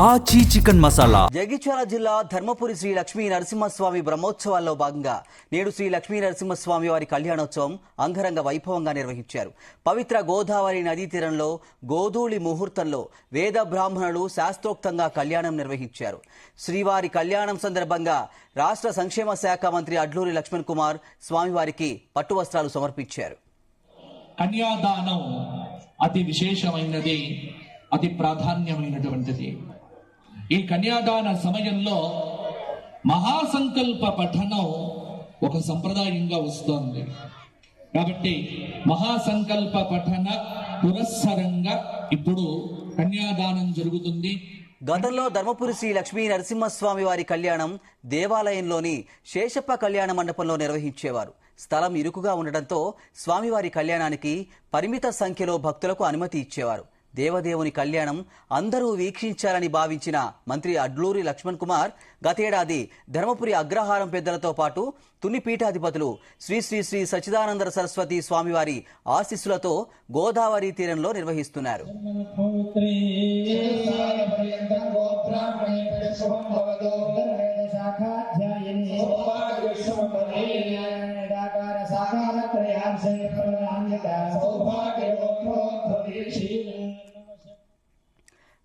ఆచి చికెన్ మసాలా. జగిత్యాల జిల్లా ధర్మపురి శ్రీ లక్ష్మీ నరసింహస్వామి బ్రహ్మోత్సవాల్లో భాగంగా నేడు శ్రీ లక్ష్మీ నరసింహస్వామి వారి కళ్యాణోత్సవం అంగరంగ వైభవంగా నిర్వహించారు. పవిత్ర గోదావరి నదీ తీరంలో గోధూళి ముహూర్తంలో వేద బ్రాహ్మణులు శాస్త్రోక్తంగా కళ్యాణం నిర్వహించారు. శ్రీవారి కళ్యాణం సందర్భంగా రాష్ట్ర సంక్షేమ శాఖ మంత్రి అడ్లూరి లక్ష్మణ్ కుమార్ స్వామివారికి పట్టు వస్త్రాలు సమర్పించారు. కన్యాదానం అతి విశేషమైనది, అతి ప్రాధాన్యమైనటువంటిది. ఈ కన్యాదాన సమయంలో మహాసంకల్ప పఠనం ఒక సంప్రదాయంగా వస్తోంది. కాబట్టి మహాసంకల్ప పఠన పురస్సరంగా ఇప్పుడు కన్యాదానం జరుగుతుంది. గతంలో ధర్మపురి శ్రీ లక్ష్మీ నరసింహస్వామి వారి కళ్యాణం దేవాలయంలోని శేషప్ప కళ్యాణ మండపంలో నిర్వహించేవారు. స్థలం ఇరుకుగా ఉండటంతో స్వామివారి కళ్యాణానికి పరిమిత సంఖ్యలో భక్తులకు అనుమతి ఇచ్చేవారు. దేవదేవుని కళ్యాణం అందరూ వీక్షించాలని భావించిన మంత్రి అడ్లూరి లక్ష్మణ్ కుమార్ గతేడాది ధర్మపురి అగ్రహారం పెద్దలతో పాటు తుని పీఠాధిపతులు శ్రీ శ్రీ శ్రీ సచ్చిదానంద సరస్వతి స్వామివారి ఆశీస్సులతో గోదావరి తీరంలో నిర్వహిస్తున్నారు.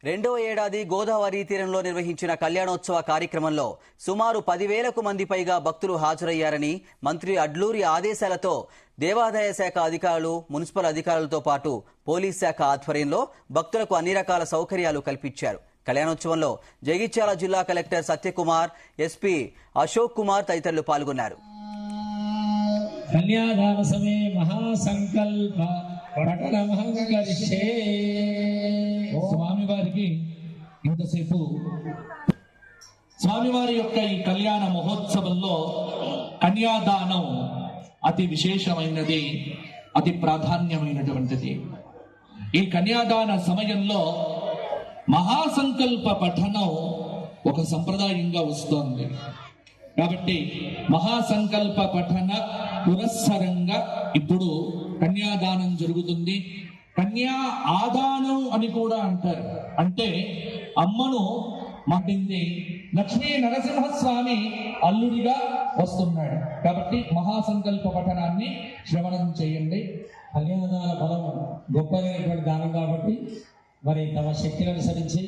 రెండవ ఏడాది గోదావరి తీరంలో నిర్వహించిన కళ్యాణోత్సవ కార్యక్రమంలో సుమారు 10,000కు మంది పైగా భక్తులు హాజరయ్యారని మంత్రి అడ్లూరి ఆదేశాలతో దేవాదాయ శాఖ అధికారులు, మున్సిపల్ అధికారులతో పాటు పోలీస్ శాఖ ఆధ్వర్యంలో భక్తులకు అన్ని రకాల సౌకర్యాలు కల్పించారు. కళ్యాణోత్సవంలో జగిత్యాల జిల్లా కలెక్టర్ సత్యకుమార్, ఎస్పీ అశోక్ కుమార్ తదితరులు పాల్గొన్నారు. కన్యాదాన సమయ మహాసంకల్ప స్వామివారికి ఇంతసేపు స్వామివారి యొక్క ఈ కళ్యాణ మహోత్సవంలో కన్యాదానం అతి విశేషమైనది, అతి ప్రాధాన్యమైనటువంటిది. ఈ కన్యాదాన సమయంలో మహాసంకల్ప పఠనం ఒక సంప్రదాయంగా వస్తోంది. కాబట్టి మహాసంకల్ప పఠన పురస్సరంగా ఇప్పుడు కన్యాదానం జరుగుతుంది. కన్యా ఆదానం అని కూడా అంటారు. అంటే అమ్మను మాటింది లక్ష్మీ నరసింహస్వామి అల్లుడిగా వస్తున్నాడు. కాబట్టి మహాసంకల్ప పఠనాన్ని శ్రవణం చేయండి. కన్యాదాన ఫలం గొప్పదైనటువంటి దానం కాబట్టి మరి తమ శక్తిని అనుసరించి